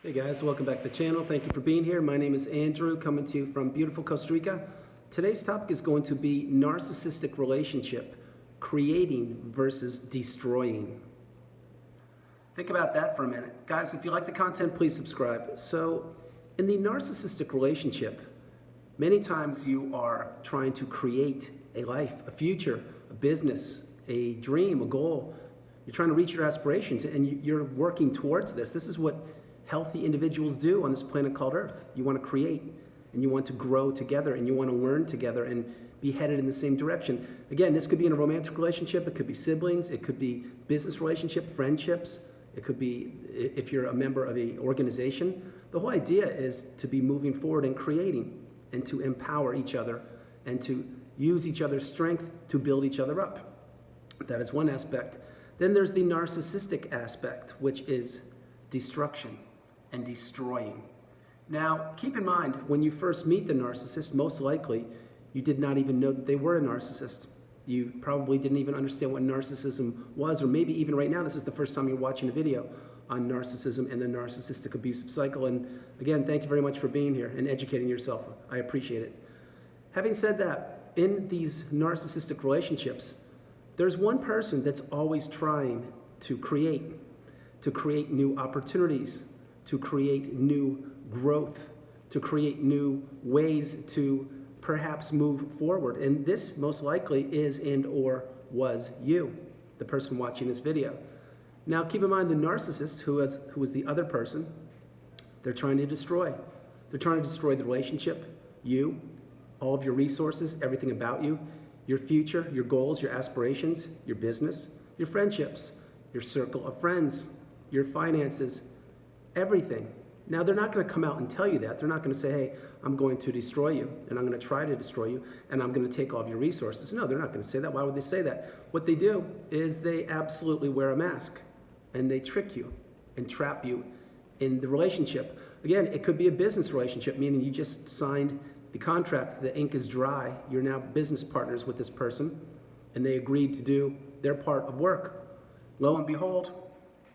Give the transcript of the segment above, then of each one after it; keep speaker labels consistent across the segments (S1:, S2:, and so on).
S1: Hey guys, welcome back to the channel. Thank you for being here. My name is Andrew, coming to you from beautiful Costa Rica. Today's topic is going to be narcissistic relationship, creating versus destroying. Think about that for a minute. Guys, if you like the content, please subscribe. So, in the narcissistic relationship, many times you are trying to create a life, a future, a business, a dream, a goal. You're trying to reach your aspirations and you're working towards this. This is what healthy individuals do on this planet called Earth. You want to create and you want to grow together and you want to learn together and be headed in the same direction. Again, this could be in a romantic relationship, it could be siblings, it could be business relationship, friendships, it could be if you're a member of an organization. The whole idea is to be moving forward and creating and to empower each other and to use each other's strength to build each other up. That is one aspect. Then there's the narcissistic aspect, which is destruction and destroying. Now, keep in mind, when you first meet the narcissist, most likely you did not even know that they were a narcissist. You probably didn't even understand what narcissism was, or maybe even right now, this is the first time you're watching a video on narcissism and the narcissistic abusive cycle. And again, thank you very much for being here and educating yourself. I appreciate it. Having said that, in these narcissistic relationships, there's one person that's always trying to create new opportunities, to create new growth, to create new ways to perhaps move forward. And this most likely is and or was you, the person watching this video. Now keep in mind the narcissist, who is the other person, they're trying to destroy. They're trying to destroy the relationship, you, all of your resources, everything about you, your future, your goals, your aspirations, your business, your friendships, your circle of friends, your finances, everything. Now, they're not going to come out and tell you that. They're not going to say, hey, I'm going to destroy you, and I'm going to try to destroy you, and I'm going to take all of your resources. No, they're not going to say that. Why would they say that? What they do is they absolutely wear a mask, and they trick you and trap you in the relationship. Again, it could be a business relationship, meaning you just signed the contract, the ink is dry, you're now business partners with this person, and they agreed to do their part of work. Lo and behold,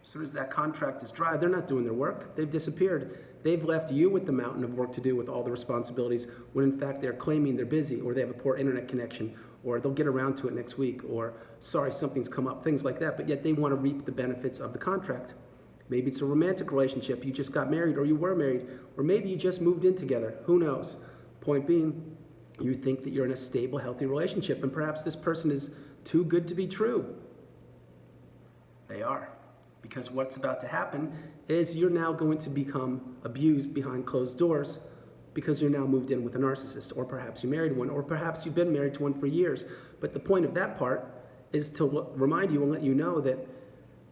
S1: as soon as that contract is dry, they're not doing their work. They've disappeared. They've left you with the mountain of work to do with all the responsibilities when in fact they're claiming they're busy, or they have a poor internet connection, or they'll get around to it next week, or sorry, something's come up, things like that. But yet they want to reap the benefits of the contract. Maybe it's a romantic relationship. You just got married, or you were married, or maybe you just moved in together. Who knows? Point being, you think that you're in a stable, healthy relationship, and perhaps this person is too good to be true. They are. Because what's about to happen is you're now going to become abused behind closed doors because you're now moved in with a narcissist, or perhaps you married one, or perhaps you've been married to one for years. But the point of that part is to remind you and let you know that,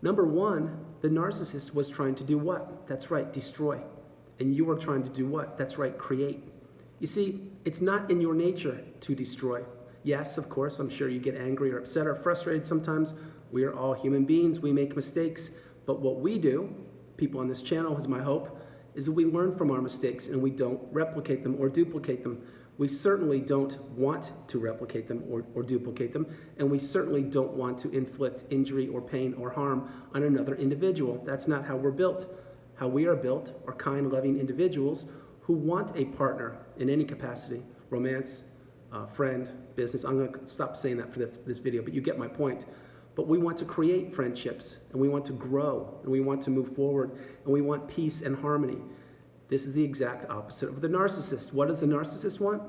S1: number one, the narcissist was trying to do what? That's right, destroy. And you are trying to do what? That's right, create. You see, it's not in your nature to destroy. Yes, of course, I'm sure you get angry or upset or frustrated sometimes. We are all human beings, we make mistakes. But what we do, people on this channel, is my hope, is that we learn from our mistakes and we don't replicate them or duplicate them. We certainly don't want to replicate them or duplicate them, and we certainly don't want to inflict injury or pain or harm on another individual. That's not how we're built. How we are built are kind, loving individuals who want a partner in any capacity, romance, friend, business. I'm going to stop saying that for this video, but you get my point. But we want to create friendships, and we want to grow, and we want to move forward, and we want peace and harmony. This is the exact opposite of the narcissist. What does the narcissist want?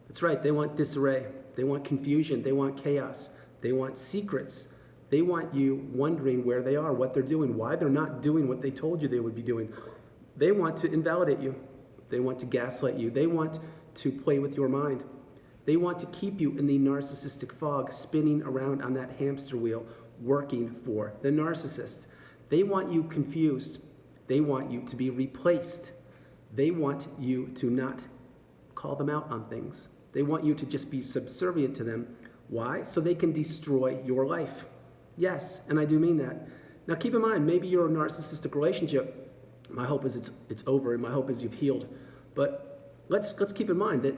S1: That's right, they want disarray. They want confusion. They want chaos. They want secrets. They want you wondering where they are, what they're doing, why they're not doing what they told you they would be doing. They want to invalidate you. They want to gaslight you. They want to play with your mind. They want to keep you in the narcissistic fog, spinning around on that hamster wheel, working for the narcissist. They want you confused. They want you to be replaced. They want you to not call them out on things. They want you to just be subservient to them. Why? So they can destroy your life. Yes, and I do mean that. Now keep in mind, maybe you're in a narcissistic relationship. My hope is it's over, and my hope is you've healed. But let's keep in mind that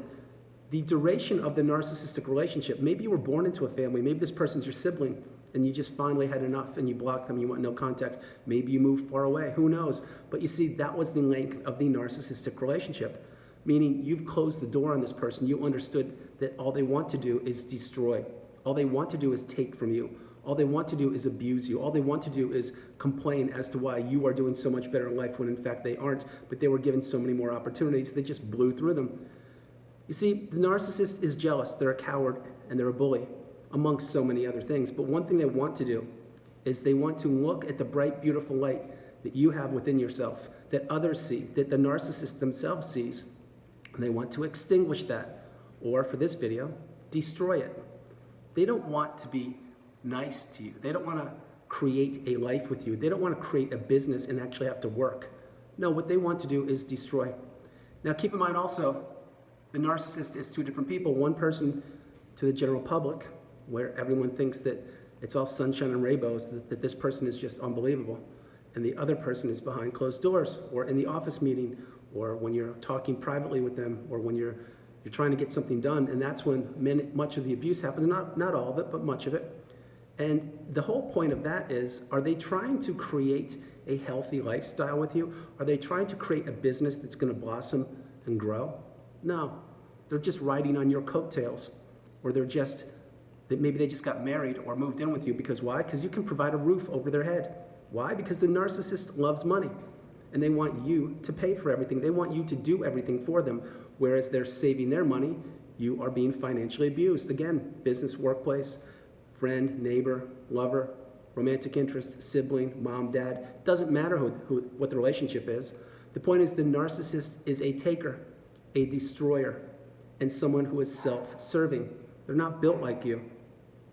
S1: the duration of the narcissistic relationship, maybe you were born into a family, maybe this person's your sibling, and you just finally had enough and you block them, you want no contact. Maybe you move far away, who knows? But you see, that was the length of the narcissistic relationship, meaning you've closed the door on this person. You understood that all they want to do is destroy. All they want to do is take from you. All they want to do is abuse you. All they want to do is complain as to why you are doing so much better in life when in fact they aren't, but they were given so many more opportunities, they just blew through them. You see, the narcissist is jealous, they're a coward, and they're a bully, amongst so many other things. But one thing they want to do is they want to look at the bright, beautiful light that you have within yourself, that others see, that the narcissist themselves sees, and they want to extinguish that, or for this video, destroy it. They don't want to be nice to you. They don't want to create a life with you. They don't want to create a business and actually have to work. No, what they want to do is destroy. Now keep in mind also, the narcissist is two different people. One person to the general public, where everyone thinks that it's all sunshine and rainbows, that this person is just unbelievable. And the other person is behind closed doors, or in the office meeting, or when you're talking privately with them, or when you're trying to get something done, and that's when much of the abuse happens, not all of it, but much of it. And the whole point of that is, are they trying to create a healthy lifestyle with you? Are they trying to create a business that's going to blossom and grow? No, they're just riding on your coattails, or maybe they just got married or moved in with you. Because why? Because you can provide a roof over their head. Why? Because the narcissist loves money, and they want you to pay for everything. They want you to do everything for them, whereas they're saving their money. You are being financially abused. Again, business, workplace, friend, neighbor, lover, romantic interest, sibling, mom, dad. Doesn't matter what the relationship is. The point is, the narcissist is a taker, a destroyer, and someone who is self-serving. They're not built like you.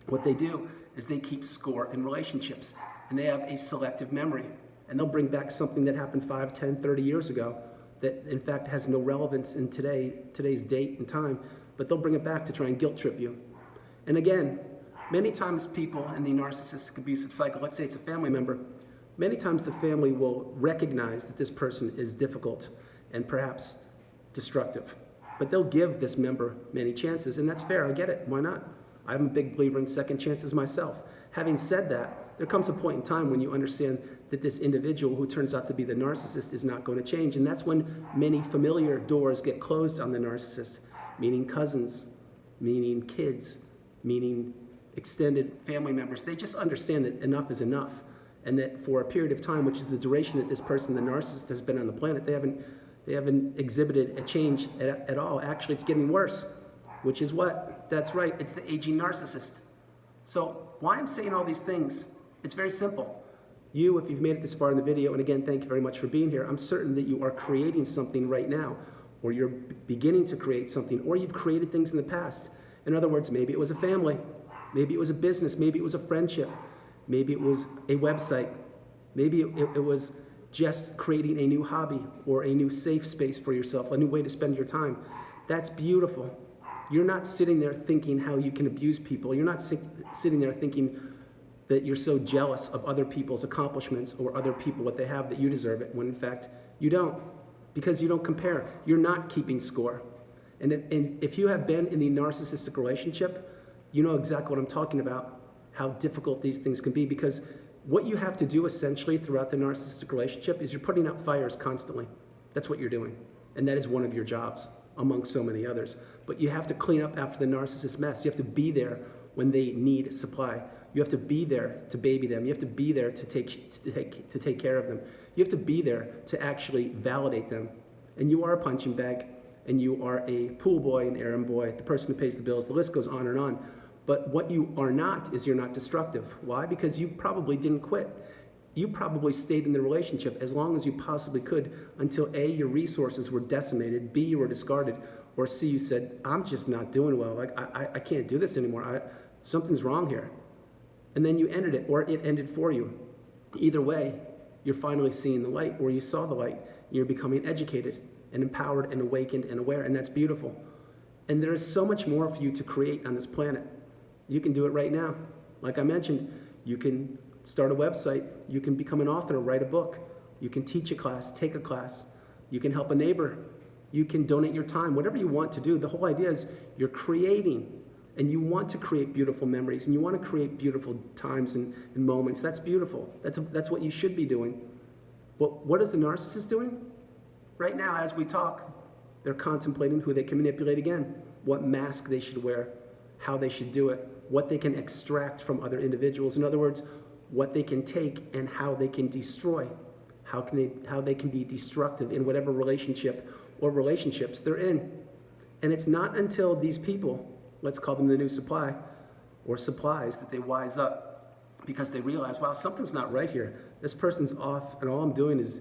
S1: What they do is they keep score in relationships, and they have a selective memory. And they'll bring back something that happened 5, 10, 30 years ago that in fact has no relevance in today's date and time, but they'll bring it back to try and guilt trip you. And again, many times people in the narcissistic abusive cycle, let's say it's a family member, many times the family will recognize that this person is difficult and perhaps destructive. But they'll give this member many chances, and that's fair, I get it, why not? I'm a big believer in second chances myself. Having said that, there comes a point in time when you understand that this individual who turns out to be the narcissist is not going to change, and that's when many familiar doors get closed on the narcissist, meaning cousins, meaning kids, meaning extended family members. They just understand that enough is enough, and that for a period of time, which is the duration that this person, the narcissist, has been on the planet, they haven't exhibited a change at all. Actually, it's getting worse, which is what? That's right, it's the aging narcissist. So why I'm saying all these things, it's very simple. You, if you've made it this far in the video, and again, thank you very much for being here, I'm certain that you are creating something right now, or you're beginning to create something, or you've created things in the past. In other words, maybe it was a family, maybe it was a business, maybe it was a friendship, maybe it was a website, maybe it was just creating a new hobby or a new safe space for yourself, a new way to spend your time. That's beautiful. You're not sitting there thinking how you can abuse people. You're not sitting there thinking that you're so jealous of other people's accomplishments or other people, what they have, that you deserve it, when in fact you don't, because you don't compare. You're not keeping score. And if you have been in the narcissistic relationship, you know exactly what I'm talking about, how difficult these things can be, because what you have to do essentially throughout the narcissistic relationship is you're putting out fires constantly. That's what you're doing. And that is one of your jobs, among so many others. But you have to clean up after the narcissist mess. You have to be there when they need supply. You have to be there to baby them. You have to be there to take care of them. You have to be there to actually validate them. And you are a punching bag, and you are a pool boy, an errand boy, the person who pays the bills. The list goes on and on. But what you are not is you're not destructive. Why? Because you probably didn't quit. You probably stayed in the relationship as long as you possibly could until A, your resources were decimated, B, you were discarded, or C, you said, I'm just not doing well. Like, I can't do this anymore. Something's wrong here. And then you ended it, or it ended for you. Either way, you're finally seeing the light, or you saw the light. You're becoming educated and empowered and awakened and aware, and that's beautiful. And there is so much more for you to create on this planet. You can do it right now. Like I mentioned, you can start a website, you can become an author, write a book, you can teach a class, take a class, you can help a neighbor, you can donate your time, whatever you want to do. The whole idea is you're creating and you want to create beautiful memories, and you want to create beautiful times and moments. That's beautiful. That's what you should be doing. What is the narcissist doing? Right now, as we talk, they're contemplating who they can manipulate again, what mask they should wear, how they should do it, what they can extract from other individuals. In other words, what they can take and how they can destroy, how they can be destructive in whatever relationship or relationships they're in. And it's not until these people, let's call them the new supply or supplies, that they wise up because they realize, wow, something's not right here. This person's off, and all I'm doing is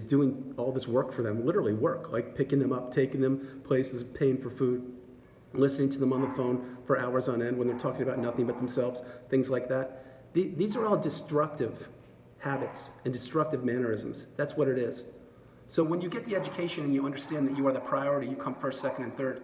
S1: doing all this work for them, literally work, like picking them up, taking them places, paying for food, listening to them on the phone for hours on end when they're talking about nothing but themselves, things like that. These are all destructive habits and destructive mannerisms. That's what it is. So when you get the education and you understand that you are the priority, you come first, second, and third,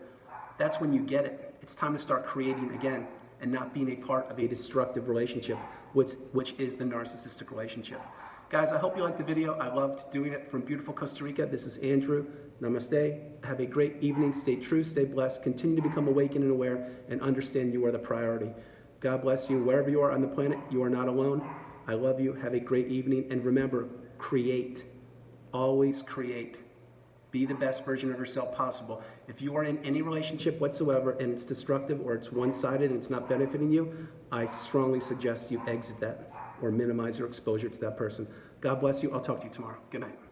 S1: that's when you get it. It's time to start creating again and not being a part of a destructive relationship, which is the narcissistic relationship. Guys, I hope you liked the video. I loved doing it from beautiful Costa Rica. This is Andrew. Namaste. Have a great evening. Stay true, stay blessed. Continue to become awakened and aware and understand you are the priority. God bless you. Wherever you are on the planet, you are not alone. I love you. Have a great evening. And remember, create. Always create. Be the best version of yourself possible. If you are in any relationship whatsoever and it's destructive or it's one-sided and it's not benefiting you, I strongly suggest you exit that or minimize your exposure to that person. God bless you. I'll talk to you tomorrow. Good night.